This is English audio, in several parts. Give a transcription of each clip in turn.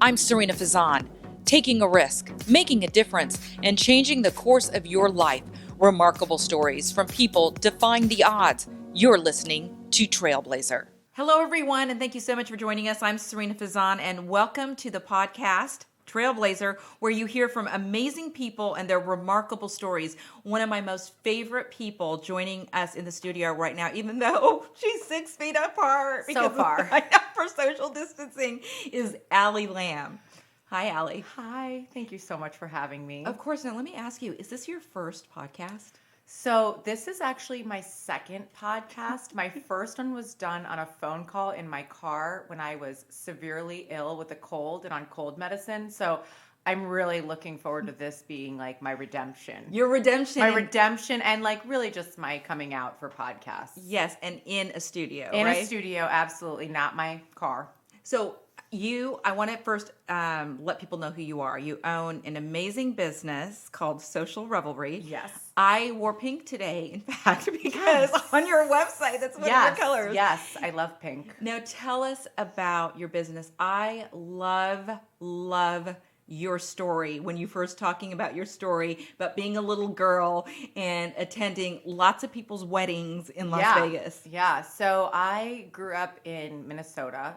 I'm Sarina Fazan. Taking a risk, making a difference, and changing the course of your life. Remarkable stories from people defying the odds. You're listening to Trailblazer. Hello, everyone, and thank you so much for joining us. I'm Sarina Fazan, and welcome to the podcast, Trailblazer, where you hear from amazing people and their remarkable stories. One of my most favorite people joining us in the studio right now, even though she's 6 feet apart So far for social distancing, is Allie Lamb. Hi, Allie. Hi, thank you so much for having me. Of course. Now, let me ask you, is this your first podcast? So this is actually my second podcast. My first one was done on a phone call in my car when I was severely ill with a cold and on cold medicine. So I'm really looking forward to this being like my redemption. Your redemption. My redemption and like really just my coming out for podcasts. Yes, and in a studio, In right? a studio, absolutely, not my car. So I want to first let people know who you are. You own an amazing business called Social Revelry. Yes. I wore pink today, in fact, because on your website, that's one of your colors. Yes, I love pink. Now tell us about your business. I love your story when you first talking about your story about being a little girl and attending lots of people's weddings in Las Vegas. Yeah. So I grew up in Minnesota.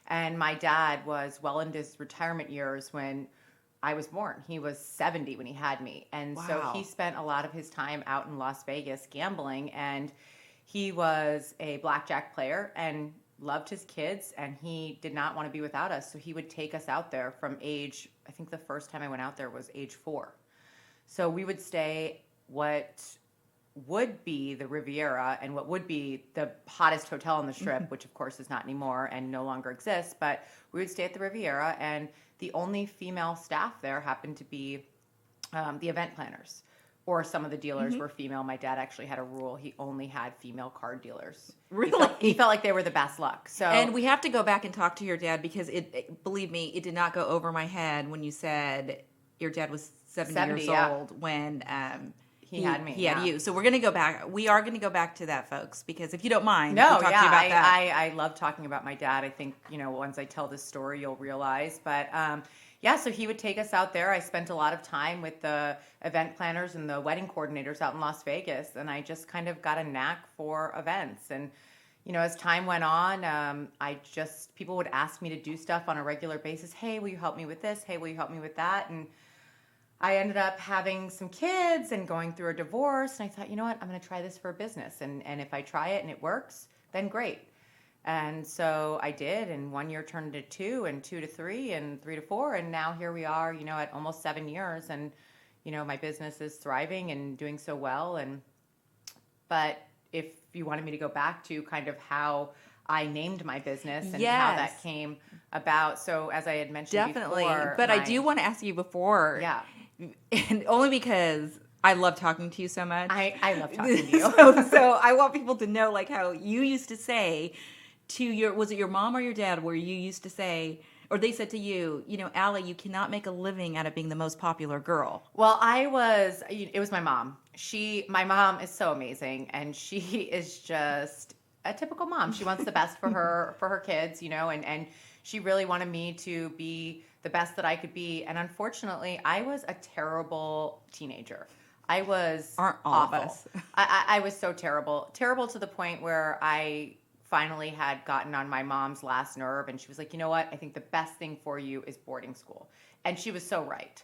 And my dad was well into his retirement years when I was born. He was 70 when he had me. And so he spent a lot of his time out in Las Vegas gambling. And he was a blackjack player and loved his kids. And he did not want to be without us. So he would take us out there from age, I think the first time I went out there was age 4. So we would stay what would be the Riviera and what would be the hottest hotel on the Strip, which of course is not anymore and no longer exists, but we would stay at the Riviera, and the only female staff there happened to be the event planners, or some of the dealers were female. My dad actually had a rule. He only had female card dealers. Really? He felt like they were the best luck. So, And we have to go back and talk to your dad because believe me, it did not go over my head when you said your dad was 70 years old when he had me. He had you. So we're going to go back. We are going to go back to that, folks, because if you don't mind, we'll talk to you about that. I love talking about my dad. I think, once I tell this story, you'll realize. But so he would take us out there. I spent a lot of time with the event planners and the wedding coordinators out in Las Vegas, and I just kind of got a knack for events. And, as time went on, people would ask me to do stuff on a regular basis. Hey, will you help me with this? Hey, will you help me with that? And I ended up having some kids and going through a divorce. And I thought, you know what, I'm going to try this for a business. And if I try it and it works, then great. And so I did. And 1 year turned to 2, and 2 to 3, and 3 to 4. And now here we are, at almost 7 years. And, my business is thriving and doing so well. But if you wanted me to go back to kind of how I named my business and how that came about. So as I had mentioned before. But I do want to ask you before. Yeah. And only because I love talking to you so much. I love talking to you. so I want people to know like how you used to say to was it your mom or your dad where you used to say, or they said to you, Allie, you cannot make a living out of being the most popular girl. Well, it was my mom. My mom is so amazing, and she is just a typical mom. She wants the best for her kids, and she really wanted me to be the best that I could be. And unfortunately, I was a terrible teenager. I was Aren't all awful. of us. I was so terrible to the point where I finally had gotten on my mom's last nerve, and she was like, you know what? I think the best thing for you is boarding school. And she was so right.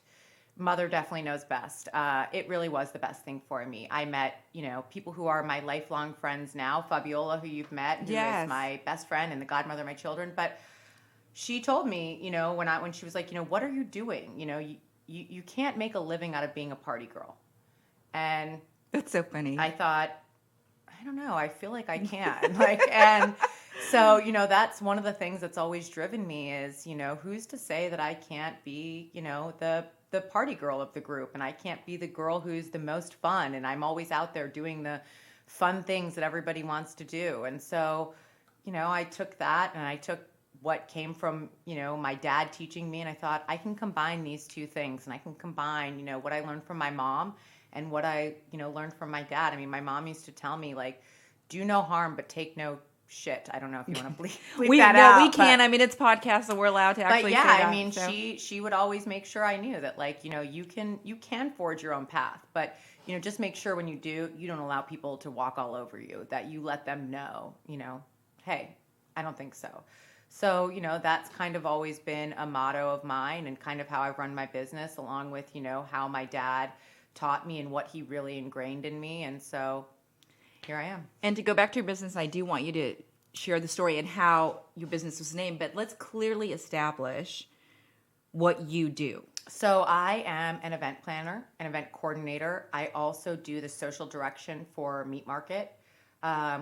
Mother definitely knows best. It really was the best thing for me. I met, people who are my lifelong friends now. Fabiola, who you've met, who is my best friend and the godmother of my children. But she told me, when she was like, what are you doing? You can't make a living out of being a party girl. And that's so funny. I thought, I don't know. I feel like I can. And so, that's one of the things that's always driven me is, who's to say that I can't be, the party girl of the group, and I can't be the girl who's the most fun, and I'm always out there doing the fun things that everybody wants to do. And so, I took that, and I took what came from, my dad teaching me, and I thought I can combine these two things, and I can combine, what I learned from my mom and what I, learned from my dad. I mean, my mom used to tell me, like, do no harm, but take no shit. I don't know if you want to bleep we that no, out. we can. I mean, it's podcast, so we're allowed to actually. But yeah, say that, I mean, so. she would always make sure I knew that, like, you can forge your own path, but just make sure when you do, you don't allow people to walk all over you. That you let them know, hey, I don't think so. So, that's kind of always been a motto of mine and kind of how I run my business, along with, how my dad taught me and what he really ingrained in me. And so here I am. And to go back to your business, I do want you to share the story and how your business was named, but let's clearly establish what you do. So I am an event planner, an event coordinator. I also do the social direction for Meat Market,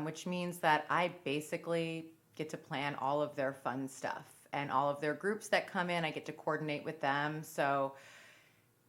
which means that I basically get to plan all of their fun stuff and all of their groups that come in. I get to coordinate with them. So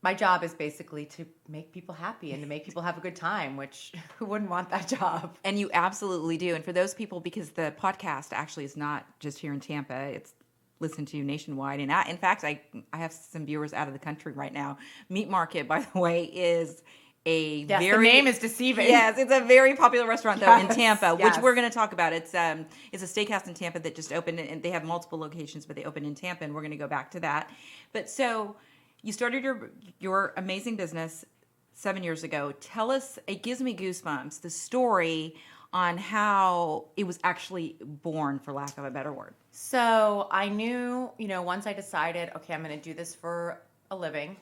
my job is basically to make people happy and to make people have a good time, which who wouldn't want that job? And you absolutely do. And for those people, because the podcast actually is not just here in Tampa, it's listened to nationwide. And in fact, I have some viewers out of the country right now. Meat Market, by the way, is a the name is deceiving. Yes, it's a very popular restaurant though in Tampa, yes. which we're going to talk about. It's a steakhouse in Tampa that just opened, and they have multiple locations, but they opened in Tampa, and we're going to go back to that. But so you started your amazing business 7 years ago. Tell us, it gives me goosebumps, the story on how it was actually born, for lack of a better word. So I knew, once I decided, okay, I'm going to do this for a living,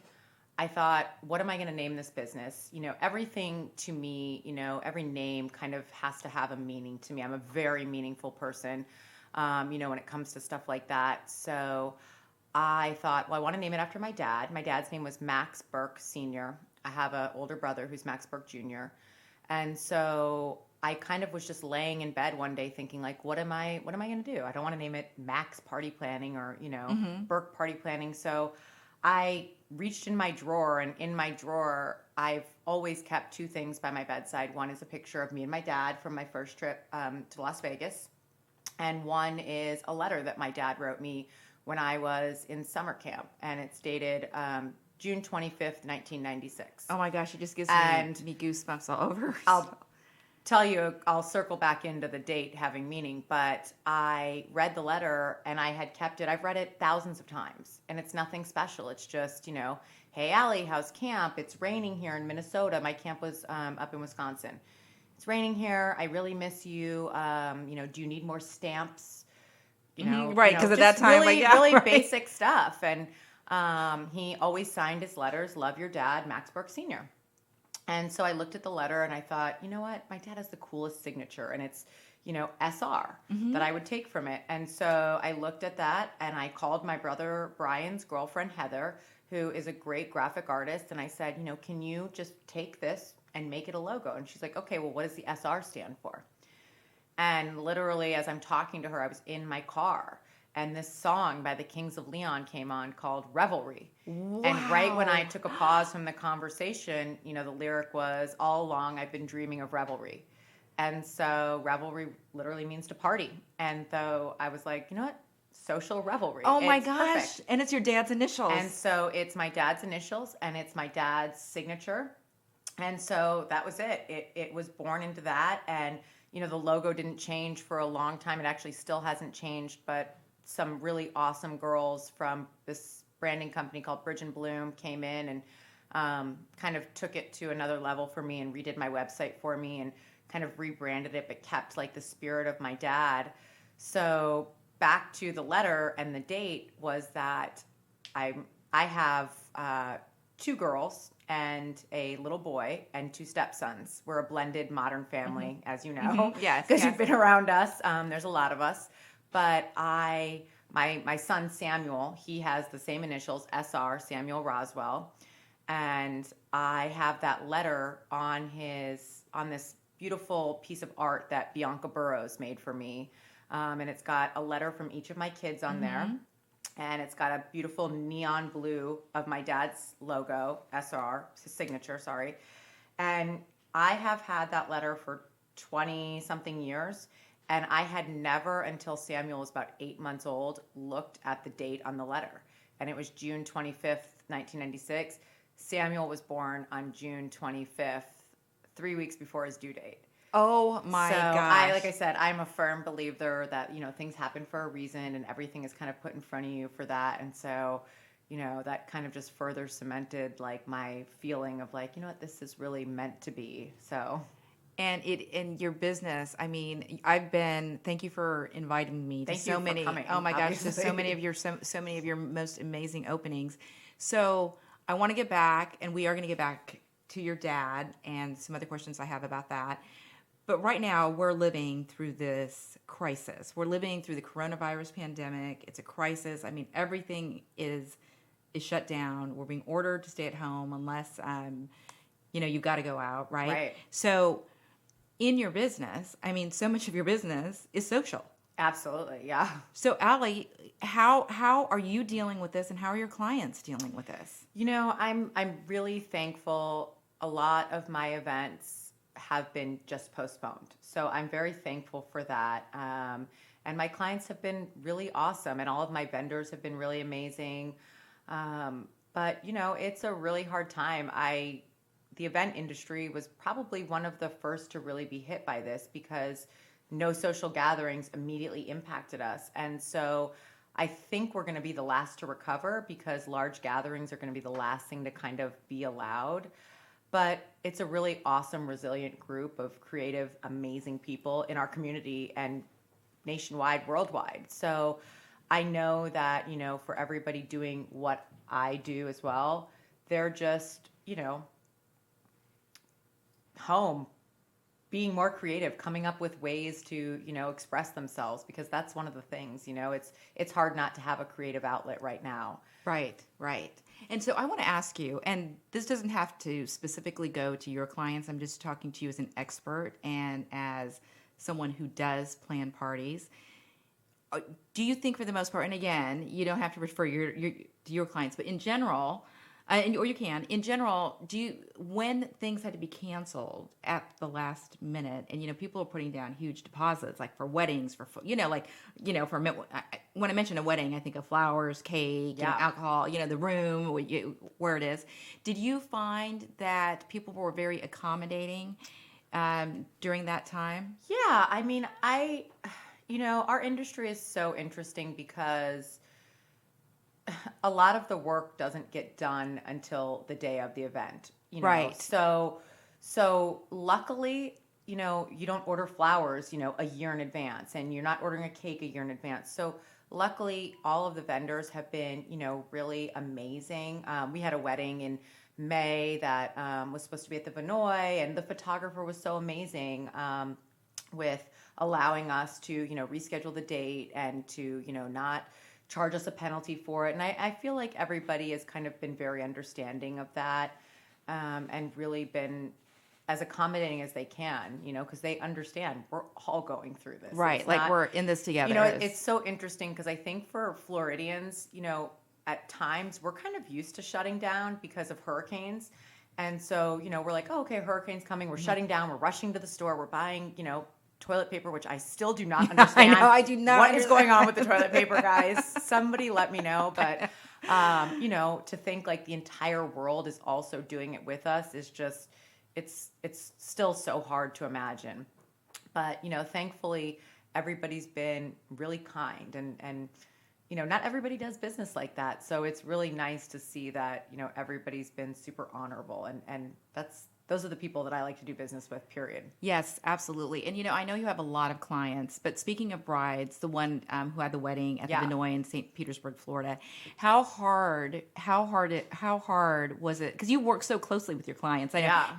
I thought, what am I going to name this business? Everything to me, every name kind of has to have a meaning to me. I'm a very meaningful person, when it comes to stuff like that. So I thought, well, I want to name it after my dad. My dad's name was Max Burke Sr. I have an older brother who's Max Burke Jr. And so I kind of was just laying in bed one day thinking, like, what am I going to do? I don't want to name it Max Party Planning or, Burke Party Planning. So I reached in my drawer, and in my drawer, I've always kept two things by my bedside. One is a picture of me and my dad from my first trip to Las Vegas. And one is a letter that my dad wrote me when I was in summer camp. And it's dated June 25th, 1996. Oh my gosh, it just gives me goosebumps all over. I'll tell you, I'll circle back into the date having meaning, but I read the letter and I had kept it. I've read it thousands of times, and it's nothing special. It's just, hey, Allie, how's camp? It's raining here in Minnesota. My camp was up in Wisconsin. It's raining here. I really miss you. Do you need more stamps? Right, because at that time, really, really right. Basic stuff. And he always signed his letters, "Love your dad, Max Burke Sr." And so I looked at the letter and I thought, you know what? My dad has the coolest signature, and it's, SR that I would take from it. And so I looked at that and I called my brother Brian's girlfriend, Heather, who is a great graphic artist. And I said, can you just take this and make it a logo? And she's like, okay, well, what does the SR stand for? And literally, as I'm talking to her, I was in my car, and this song by the Kings of Leon came on called Revelry. Wow. And right when I took a pause from the conversation, the lyric was, all along I've been dreaming of revelry. And so revelry literally means to party. And so I was like, you know what? Social revelry. Oh my It's gosh. perfect. And it's your dad's initials. And so it's my dad's initials and it's my dad's signature. And so that was it. It was born into that. And, the logo didn't change for a long time. It actually still hasn't changed, but some really awesome girls from this branding company called Bridge and Bloom came in and kind of took it to another level for me and redid my website for me and kind of rebranded it, but kept like the spirit of my dad. So back to the letter and the date was that I have two girls and a little boy and two stepsons. We're a blended modern family, as you know. Mm-hmm. Yes, because yes. you've been around us. There's a lot of us. But my son Samuel, he has the same initials, SR, Samuel Roswell, and I have that letter on this beautiful piece of art that Bianca Burrows made for me, and it's got a letter from each of my kids on there, and it's got a beautiful neon blue of my dad's logo, SR, his signature, sorry, and I have had that letter for 20 something years. And I had never, until Samuel was about 8 months old, looked at the date on the letter. And it was June 25th, 1996. Samuel was born on June 25th, 3 weeks before his due date. Oh my So gosh. like I said, I'm a firm believer that, things happen for a reason and everything is kind of put in front of you for that. And so, that kind of just further cemented like my feeling of like, what, this is really meant to be. So And it in your business, I mean, thank you for inviting me to thank so you for many, oh coming, my gosh, to so many obviously. of your so many of your most amazing openings. So I want to get back, and we are going to get back to your dad and some other questions I have about that. But right now, we're living through this crisis. We're living through the coronavirus pandemic. It's a crisis. I mean, everything is shut down. We're being ordered to stay at home unless you've got to go out, right? Right. So in your business, I mean, so much of your business is social. Absolutely. Yeah. So, Allie, how are you dealing with this, and how are your clients dealing with this? I'm really thankful. A lot of my events have been just postponed, so I'm very thankful for that. And my clients have been really awesome, and all of my vendors have been really amazing. But it's a really hard time. The event industry was probably one of the first to really be hit by this because no social gatherings immediately impacted us. And so I think we're going to be the last to recover because large gatherings are going to be the last thing to kind of be allowed. But it's a really awesome, resilient group of creative, amazing people in our community and nationwide, worldwide. So I know that, for everybody doing what I do as well, they're just, home being more creative, coming up with ways to express themselves, because that's one of the things, it's hard not to have a creative outlet right now. Right, right. And so I want to ask you, and this doesn't have to specifically go to your clients. I'm just talking to you as an expert and as someone who does plan parties. Do you think, for the most part, and again, you don't have to refer to your clients, but in general, or you can, in general, when things had to be canceled at the last minute, and people are putting down huge deposits, like for weddings, when I mention a wedding, I think of flowers, cake, Yeah. alcohol, the room where it is. Did you find that people were very accommodating during that time? Yeah, I mean, our industry is so interesting because a lot of the work doesn't get done until the day of the event, Right. So luckily, you don't order flowers, a year in advance, and you're not ordering a cake a year in advance. So luckily, all of the vendors have been, really amazing. We had a wedding in May that was supposed to be at the Vinoy, and the photographer was so amazing with allowing us to, reschedule the date and to, not charge us a penalty for it. And I feel like everybody has kind of been very understanding of that, and really been as accommodating as they can, because they understand we're all going through this. Right, It's like not, we're in this together. it's so interesting because I think for Floridians, at times we're kind of used to shutting down because of hurricanes. And so, we're like, oh, okay, hurricane's coming. We're shutting down. We're rushing to the store. We're buying, toilet paper, which I still do not understand. I know, I do not What is understand. going on with the toilet paper, guys? Somebody let me know. But, to think like the entire world is also doing it with us is just, it's still so hard to imagine. But, thankfully, everybody's been really kind, and not everybody does business like that. So it's really nice to see that, everybody's been super honorable, and those are the people that I like to do business with, period. Yes, absolutely. And I know you have a lot of clients, but speaking of brides, the one who had the wedding at the Yeah. Vinoy in St. Petersburg, Florida, how hard was it? Because you work so closely with your clients. I know. Yeah.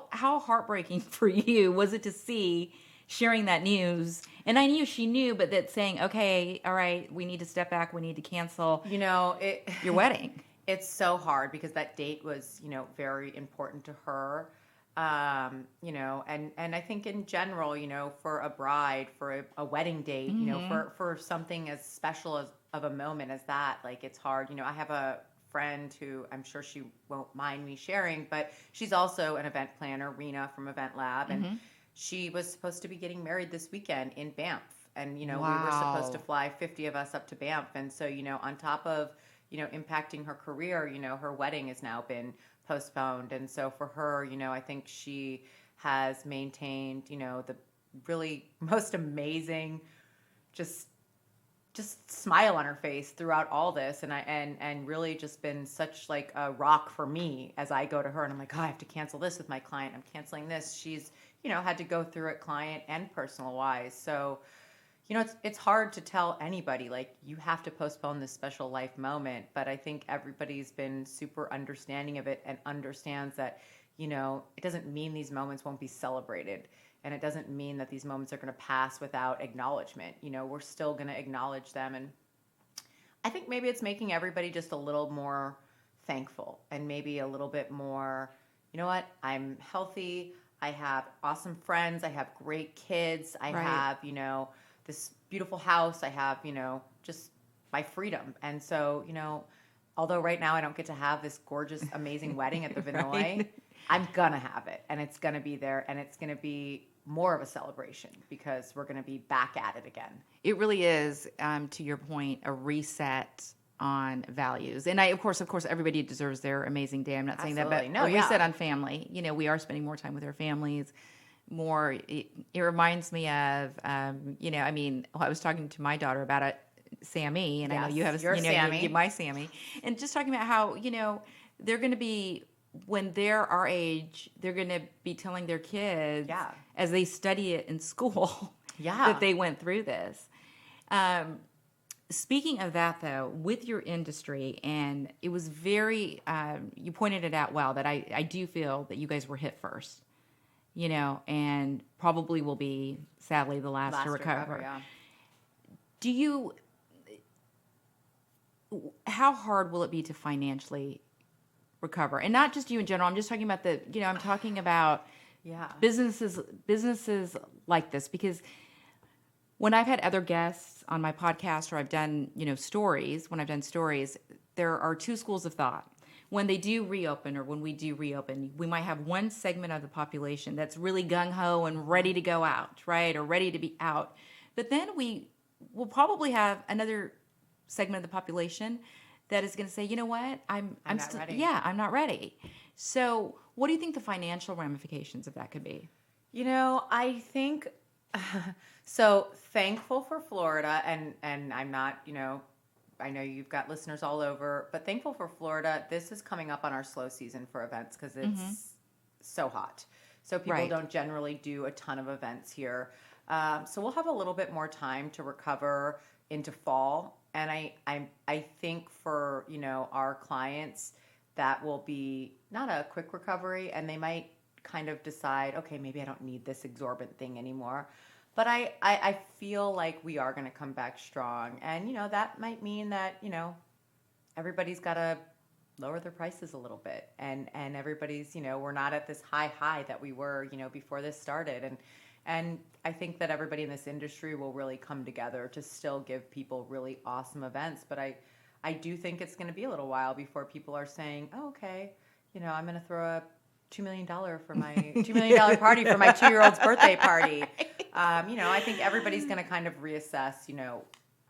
How heartbreaking for you was it to see sharing that news? And I knew she knew, but that saying, okay, all right, we need to step back, we need to cancel your wedding. It's so hard because that date was, very important to her. And I think in general, for a bride, for a wedding date, for something as special as of a moment as that, like it's hard. I have a friend who I'm sure she won't mind me sharing, but she's also an event planner, Rena from Event Lab, and she was supposed to be getting married this weekend in Banff. And, we were supposed to fly 50 of us up to Banff. And so, on top of, impacting her career, her wedding has now been postponed. And so for her, I think she has maintained, the really most amazing, just smile on her face throughout all this, and really just been such like a rock for me as I go to her and I'm like, oh, I have to cancel this with my client. I'm canceling this. She's, had to go through it client and personal wise. So, it's hard to tell anybody, like, you have to postpone this special life moment. But I think everybody's been super understanding of it and understands that, it doesn't mean these moments won't be celebrated. And it doesn't mean that these moments are going to pass without acknowledgement. We're still going to acknowledge them. And I think maybe it's making everybody just a little more thankful and maybe a little bit more, you know what, I'm healthy. I have awesome friends. I have great kids. I Right. have, this beautiful house. I have, just my freedom. And so, although right now I don't get to have this gorgeous, amazing wedding at the Vinoy, Right. I'm going to have it. And it's going to be there. And it's going to be more of a celebration because we're going to be back at it again. It really is, to your point, a reset on values. And of course, everybody deserves their amazing day. I'm not saying that, but Absolutely. No, a yeah. reset on family. We are spending more time with our families. More, it reminds me of, I was talking to my daughter about it, Sammy, and I know Yes, you have, your Sammy. my Sammy, and just talking about how, they're going to be, when they're our age, they're going to be telling their kids, Yeah. as they study it in school, Yeah. that they went through this. Speaking of that, though, with your industry, and it was very, you pointed it out well, that I do feel that you guys were hit first, and probably will be, sadly, the last to recover. Yeah. How hard will it be to financially recover? And not just you in general. I'm just talking about I'm talking about Yeah. businesses like this, because when I've had other guests on my podcast, or I've done, stories, there are two schools of thought. When they do reopen, or when we do reopen, we might have one segment of the population that's really gung-ho and ready to go out, right? Or ready to be out. But then we will probably have another segment of the population that is going to say, you know what, I'm not still, ready. yeah, I'm not ready. So what do you think the financial ramifications of that could be? I think so thankful for Florida, and I'm not, I know you've got listeners all over, but thankful for Florida. This is coming up on our slow season for events because it's so hot. So people Right. don't generally do a ton of events here. So we'll have a little bit more time to recover into fall. And I think for, our clients, that will be not a quick recovery, and they might kind of decide, okay, maybe I don't need this exorbitant thing anymore. But I feel like we are going to come back strong. And, that might mean that, everybody's got to lower their prices a little bit. And everybody's, we're not at this high that we were, before this started. And I think that everybody in this industry will really come together to still give people really awesome events. But I do think it's going to be a little while before people are saying, oh, okay, I'm going to throw a $2 million for my $2 million party for my 2-year-old's birthday party. I think everybody's going to kind of reassess,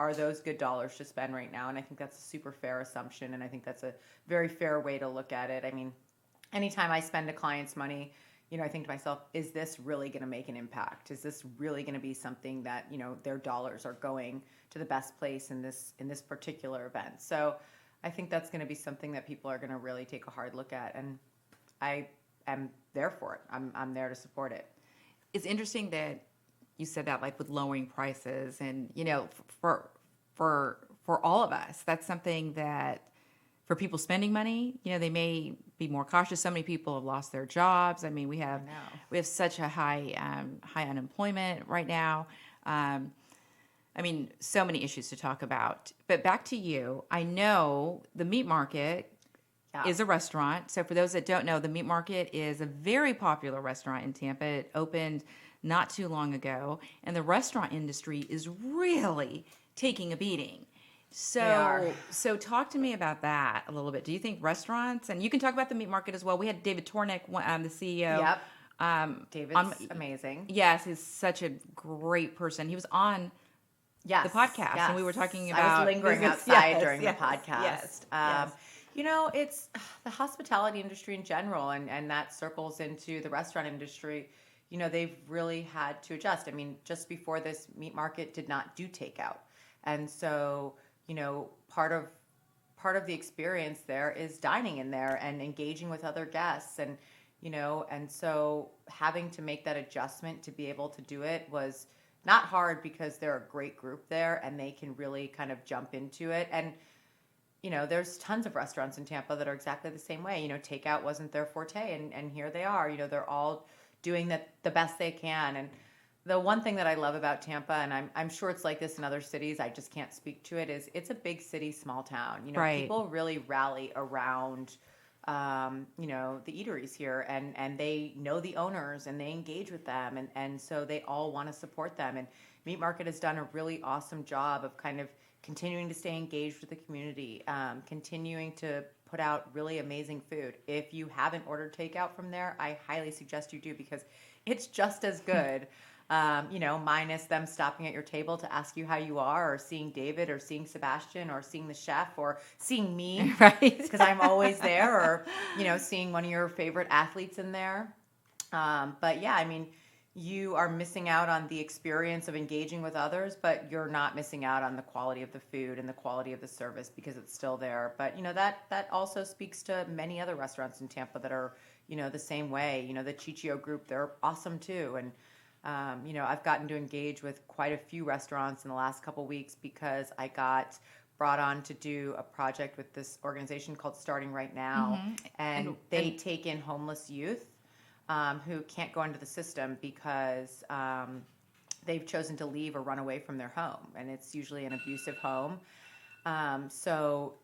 are those good dollars to spend right now? And I think that's a super fair assumption. And I think that's a very fair way to look at it. I mean, anytime I spend a client's money, I think to myself, is this really going to make an impact? Is this really going to be something that, their dollars are going to the best place in this particular event? So I think that's going to be something that people are going to really take a hard look at. And I am there for it. I'm there to support it. It's interesting that you said that, like with lowering prices, and for all of us, that's something that for people spending money, they may be more cautious. So many people have lost their jobs. I mean, we have such a high unemployment right now. So many issues to talk about. But back to you. I know the meat market is a restaurant. So for those that don't know, the meat market is a very popular restaurant in Tampa. It opened not too long ago, and the restaurant industry is really taking a beating. So talk to me about that a little bit. Do you think restaurants, and you can talk about the meat market as well. We had David Tornick, the CEO. Yep. David's amazing. Yes, he's such a great person. He was on the podcast, and we were talking about. I was lingering outside during the podcast. Yes. It's the hospitality industry in general, and that circles into the restaurant industry. they've really had to adjust. I mean, just before this, Meat Market did not do takeout. And so, part of the experience there is dining in there and engaging with other guests, and so having to make that adjustment to be able to do it was not hard because they're a great group there and they can really kind of jump into it. And there's tons of restaurants in Tampa that are exactly the same way. Takeout wasn't their forte, and here they are. They're all doing the best they can. And the one thing that I love about Tampa, and I'm sure it's like this in other cities, I just can't speak to it, is it's a big city, small town. Right. People really rally around, the eateries here, and they know the owners and they engage with them, and so they all want to support them. And Meat Market has done a really awesome job of kind of continuing to stay engaged with the community, continuing to put out really amazing food. If you haven't ordered takeout from there, I highly suggest you do, because it's just as good. Minus them stopping at your table to ask you how you are, or seeing David, or seeing Sebastian, or seeing the chef, or seeing me, Right. because I'm always there, or, seeing one of your favorite athletes in there. But yeah, I mean, you are missing out on the experience of engaging with others, but you're not missing out on the quality of the food and the quality of the service, because it's still there. But that also speaks to many other restaurants in Tampa that are the same way. The Chichio group, they're awesome too. And I've gotten to engage with quite a few restaurants in the last couple weeks because I got brought on to do a project with this organization called Starting Right Now, and they take in homeless youth who can't go into the system because they've chosen to leave or run away from their home, and it's usually an abusive home. So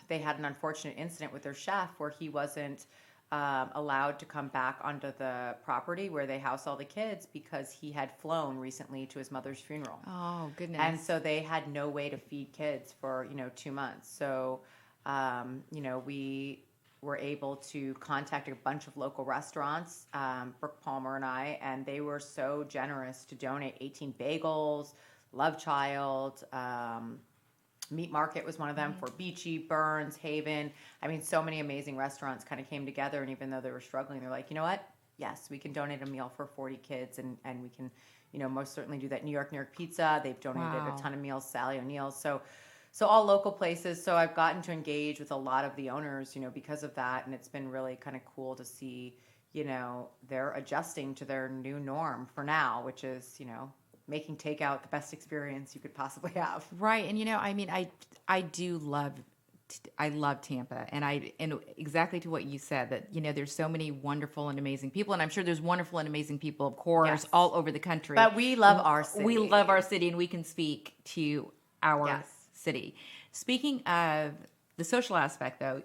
they had an unfortunate incident with their chef where he wasn't allowed to come back onto the property where they house all the kids because he had flown recently to his mother's funeral. Oh, goodness. And so they had no way to feed kids for 2 months. So we were able to contact a bunch of local restaurants, Brooke Palmer and I, and they were so generous to donate 18 bagels, Love Child, Meat Market was one of them, for Beachy, Burns, Haven. I mean, so many amazing restaurants kind of came together, and even though they were struggling, they're like, you know what? Yes, we can donate a meal for 40 kids, and we can, most certainly do that. New York Pizza, they've donated Wow. a ton of meals, Sally O'Neill's. So all local places. So I've gotten to engage with a lot of the owners, because of that, and it's been really kind of cool to see, they're adjusting to their new norm for now, which is, making takeout the best experience you could possibly have. Right. And I mean, I love Tampa, and exactly to what you said, that there's so many wonderful and amazing people, and I'm sure there's wonderful and amazing people, of course, Yes. all over the country. But we love our city. We love our city, and we can speak to our Yes. city. Speaking of the social aspect, though,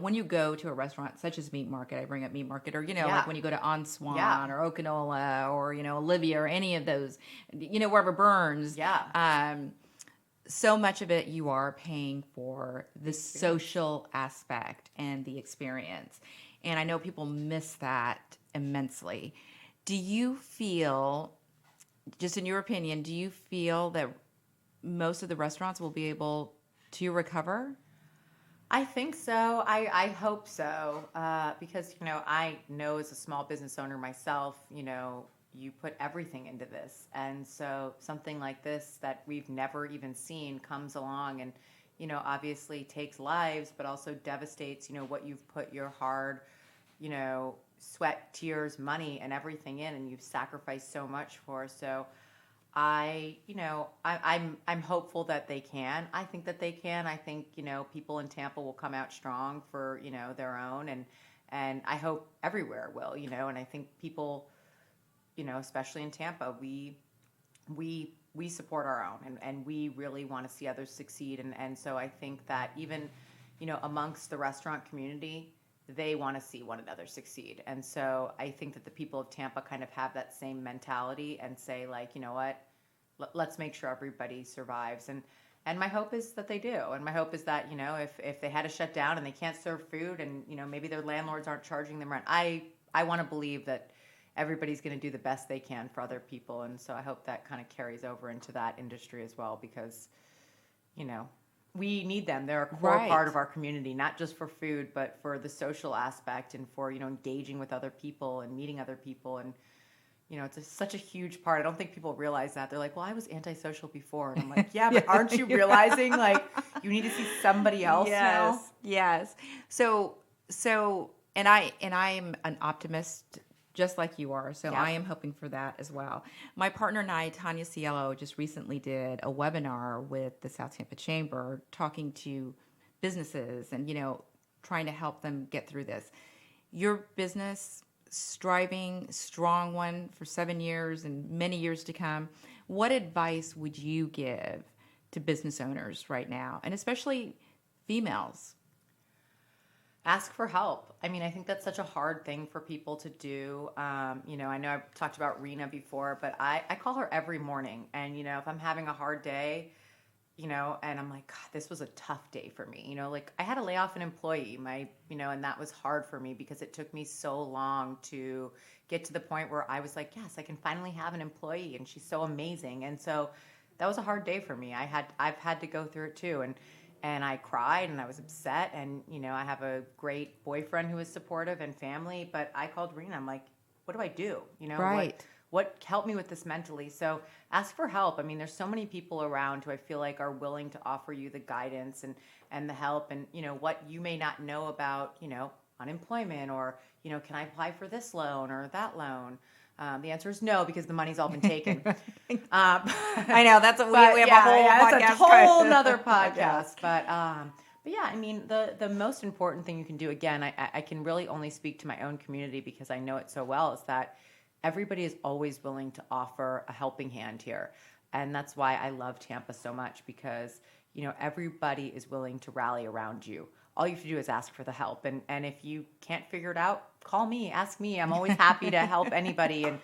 when you go to a restaurant such as Meat Market, I bring up Meat Market, or Yeah. like when you go to On Swan, Yeah. or Okanola, or Olivia, or any of those, wherever Burns. Yeah. So much of it you are paying for the social aspect and the experience. And I know people miss that immensely. Do you feel, just in your opinion, do you feel that most of the restaurants will be able to recover? I think so. I hope so. Because, I know as a small business owner myself, you put everything into this. And so something like this that we've never even seen comes along and, obviously takes lives, but also devastates, what you've put your hard, sweat, tears, money, and everything in, and you've sacrificed so much for. So I'm hopeful that they can. I think that they can. I think, people in Tampa will come out strong for, their own, and I hope everywhere will, and I think people, especially in Tampa, we support our own, and we really want to see others succeed. And so I think that even, amongst the restaurant community, they want to see one another succeed. And so I think that the people of Tampa kind of have that same mentality and say, like, you know what, let's make sure everybody survives. And my hope is that they do. And my hope is that, if they had to shut down and they can't serve food and, maybe their landlords aren't charging them rent, I want to believe that everybody's going to do the best they can for other people. And so I hope that kind of carries over into that industry as well, because, we need them. They're a core Right. part of our community, not just for food, but for the social aspect and for, engaging with other people and meeting other people. And, it's such a huge part. I don't think people realize that. They're like, well, I was antisocial before. And I'm like, yeah, but aren't you realizing like you need to see somebody else now? Yes. So, and I'm an optimist just like you are. So Yeah. I am hoping for that as well. My partner and I, Tanya Cielo, just recently did a webinar with the South Tampa Chamber talking to businesses and, trying to help them get through this. Your business, striving, strong one for 7 years and many years to come. What advice would you give to business owners right now, and especially females? Ask for help. I mean, I think that's such a hard thing for people to do. I know I've talked about Rena before, but I call her every morning. And, if I'm having a hard day, and I'm like, God, this was a tough day for me. Like I had to lay off an employee, and that was hard for me because it took me so long to get to the point where I was like, yes, I can finally have an employee and she's so amazing. And so that was a hard day for me. I've had to go through it too. And I cried and I was upset. And, I have a great boyfriend who is supportive and family, but I called Rena. I'm like, what do I do? Right. What helped me with this mentally? So ask for help. I mean, there's so many people around who I feel like are willing to offer you the guidance and the help and, what you may not know about, unemployment or, can I apply for this loan or that loan? The answer is no, because the money's all been taken. I know that's we have a whole podcast. That's a whole nother podcast. But yeah, I mean, the most important thing you can do, again, I can really only speak to my own community because I know it so well, is that everybody is always willing to offer a helping hand here. And that's why I love Tampa so much, because, everybody is willing to rally around you. All you have to do is ask for the help. And if you can't figure it out, call me, ask me. I'm always happy to help anybody. And,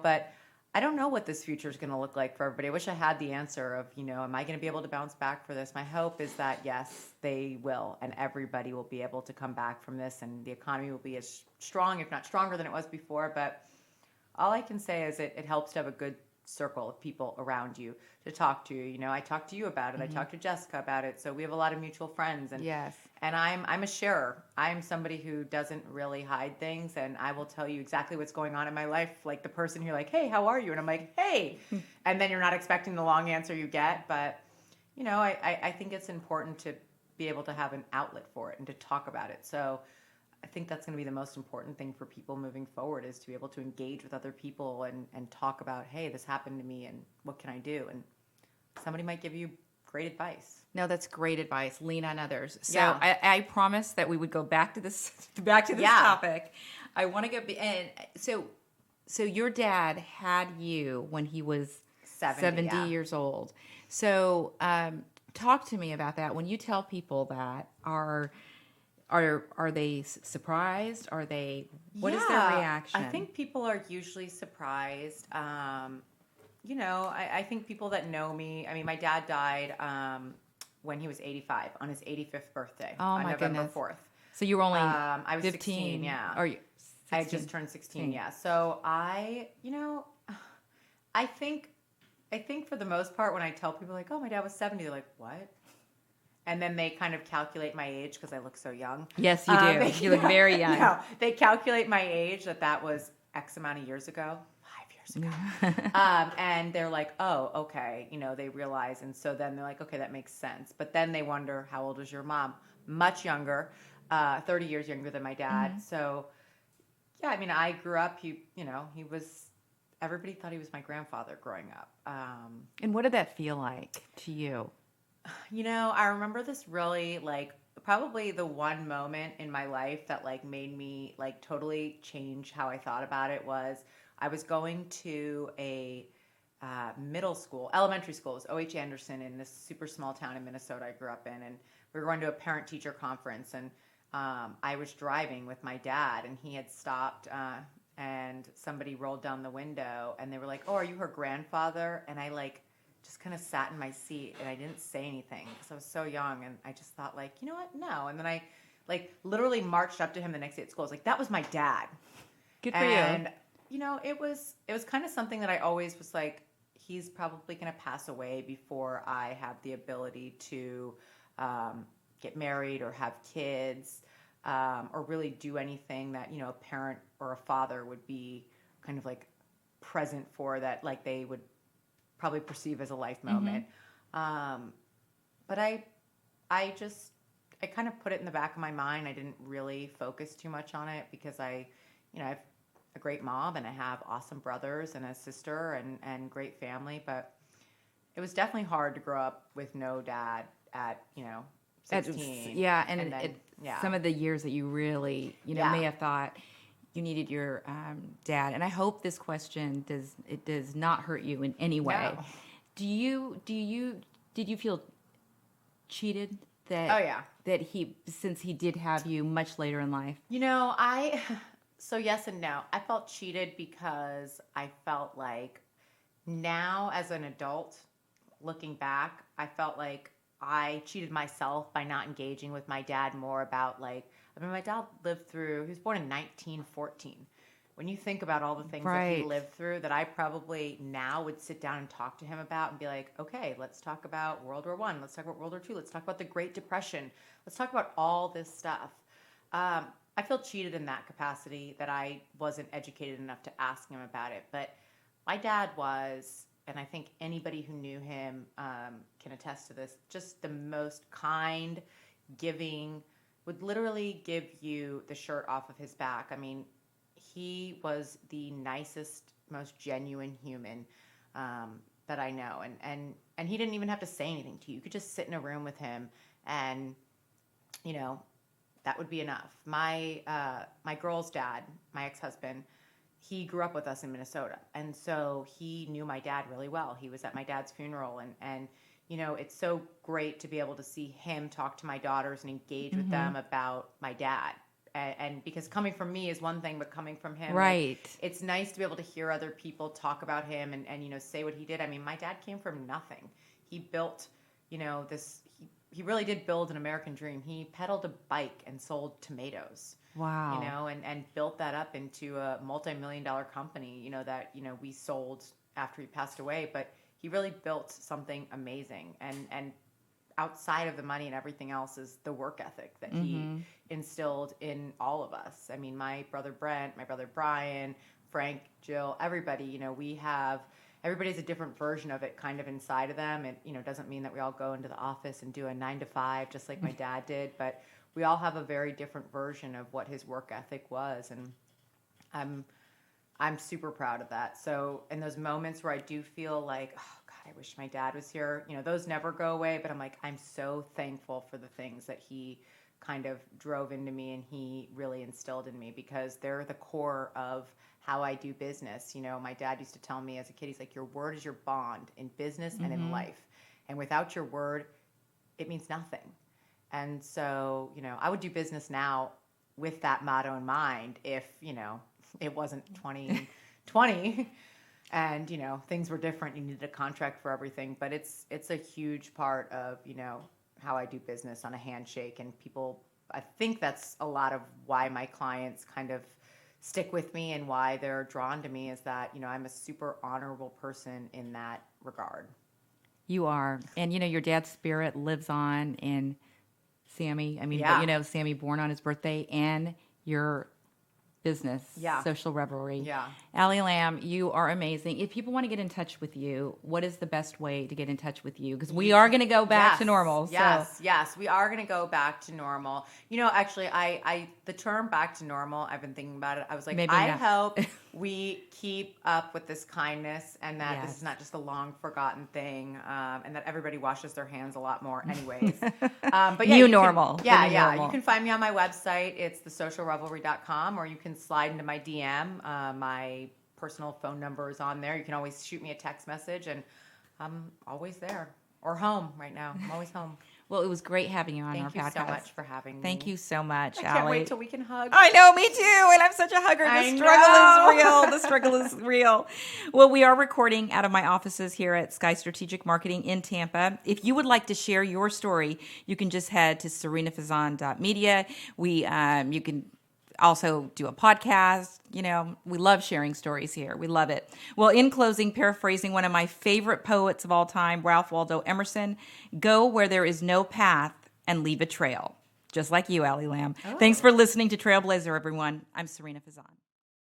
but I don't know what this future is going to look like for everybody. I wish I had the answer of, am I going to be able to bounce back for this? My hope is that, yes, they will. And everybody will be able to come back from this. And the economy will be as strong, if not stronger than it was before. But all I can say is it helps to have a good circle of people around you to talk to. I talked to you about it. I talked to Jessica about it. So we have a lot of mutual friends. And Yes. And I'm a sharer. I'm somebody who doesn't really hide things, and I will tell you exactly what's going on in my life. Like the person who's like, hey, how are you? And I'm like, hey. And then you're not expecting the long answer you get. But, I think it's important to be able to have an outlet for it and to talk about it. So I think that's going to be the most important thing for people moving forward, is to be able to engage with other people and talk about, hey, this happened to me and what can I do? And somebody might give you great advice. No, that's great advice. Lean on others. So Yeah. I promised that we would go back to this topic. I want to go and so your dad had you when he was 70 yeah. years old. So talk to me about that. When you tell people that, are they surprised? What is their reaction? I think people are usually surprised. I think people that know me, I mean, my dad died when he was 85 on his 85th birthday on November 4th. So you were only I was 15, 16, yeah. Or you, 16? I just turned 16, yeah. So I think for the most part, when I tell people like, oh, my dad was 70, they're like, what? And then they kind of calculate my age because I look so young. Yes, you do. You look very young. No, they calculate my age that was X amount of years ago. 5 years ago. And they're like, oh, okay. They realize. And so then they're like, okay, that makes sense. But then they wonder, how old was your mom? Much younger, 30 years younger than my dad. Mm-hmm. So, yeah, I mean, I grew up, everybody thought he was my grandfather growing up. And what did that feel like to you? I remember this really, probably the one moment in my life that, made me, totally change how I thought about it was I was going to a elementary school. It was O.H. Anderson in this super small town in Minnesota I grew up in. And we were going to a parent-teacher conference. And I was driving with my dad, and he had stopped, and somebody rolled down the window. And they were like, oh, are you her grandfather? And I, just kind of sat in my seat, and I didn't say anything because I was so young, and I just thought, you know what? No. And then I, literally marched up to him the next day at school. I was like, that was my dad. Good for you. And, it was kind of something that I always was like, he's probably going to pass away before I have the ability to get married or have kids or really do anything that, a parent or a father would be kind of present for that, like they would probably perceive as a life moment. But I kind of put it in the back of my mind. I didn't really focus too much on it because I have a great mom and I have awesome brothers and a sister and great family. But it was definitely hard to grow up with no dad at 16. And then, some of the years that you really may have thought you needed your dad. And I hope this question does not hurt you in any way. No. Did you feel cheated that Oh yeah. that since he did have you much later in life? So yes and no. I felt cheated because I felt like now as an adult, looking back, I felt like I cheated myself by not engaging with my dad more about my dad he was born in 1914. When you think about all the things that he lived through that I probably now would sit down and talk to him about and be like, okay, let's talk about World War I. Let's talk about World War II. Let's talk about the Great Depression. Let's talk about all this stuff. I feel cheated in that capacity that I wasn't educated enough to ask him about it. But my dad was, and I think anybody who knew him can attest to this, just the most kind, giving, would literally give you the shirt off of his back. I mean, he was the nicest, most genuine human that I know. And he didn't even have to say anything to you. You could just sit in a room with him and, that would be enough. My girl's dad, my ex-husband, he grew up with us in Minnesota. And so he knew my dad really well. He was at my dad's funeral. And it's so great to be able to see him talk to my daughters and engage with them about my dad. And because coming from me is one thing, but coming from him, it's nice to be able to hear other people talk about him and say what he did. I mean, my dad came from nothing. He built, he really did build an American dream. He pedaled a bike and sold tomatoes. Wow. And built that up into a multi-million-dollar company, that, we sold after he passed away. But he really built something amazing. And outside of the money and everything else is the work ethic that he instilled in all of us. I mean, my brother Brent, my brother Brian, Frank, Jill, everybody, everybody has a different version of it kind of inside of them. It, doesn't mean that we all go into the office and do a 9-to-5 just like my dad did, but we all have a very different version of what his work ethic was. And I'm super proud of that. So in those moments where I do feel like, oh God, I wish my dad was here, those never go away, but I'm like, I'm so thankful for the things that he kind of drove into me and he really instilled in me because they're the core of how I do business. My dad used to tell me as a kid, he's like, your word is your bond in business and in life. And without your word, it means nothing. And so, I would do business now with that motto in mind if, it wasn't 2020 and, things were different. You needed a contract for everything. But it's a huge part of, how I do business on a handshake. And people, I think that's a lot of why my clients kind of stick with me and why they're drawn to me is that, I'm a super honorable person in that regard. You are. And, your dad's spirit lives on in Sammy. I mean, Sammy born on his birthday and your business, Social Revelry. Yeah. Allie Lamb, you are amazing. If people want to get in touch with you, what is the best way to get in touch with you? Because we are going to go back to normal. Yes, we are going to go back to normal. Actually, I the term back to normal, I've been thinking about it. I was like, I hope we keep up with this kindness and that this is not just a long forgotten thing and that everybody washes their hands a lot more anyways. But New normal. You can find me on my website. It's thesocialrevelry.com or you can slide into my DM. My personal phone number is on there. You can always shoot me a text message and I'm always there or home right now. I'm always home. Well, it was great having you on our podcast. Thank you so much for having me. Thank you so much, I can't Allie. wait till we can hug. I know, me too. And I'm such a hugger. The struggle is real. The struggle is real. Well, we are recording out of my offices here at Sky Strategic Marketing in Tampa. If you would like to share your story, you can just head to sarinafazan.media. You can also do a podcast. We love sharing stories here. We love it. Well, in closing, paraphrasing one of my favorite poets of all time, Ralph Waldo Emerson, go where there is no path and leave a trail. Just like you, Allie Lamb. Oh. Thanks for listening to Trailblazer, everyone. I'm Sarina Fazan.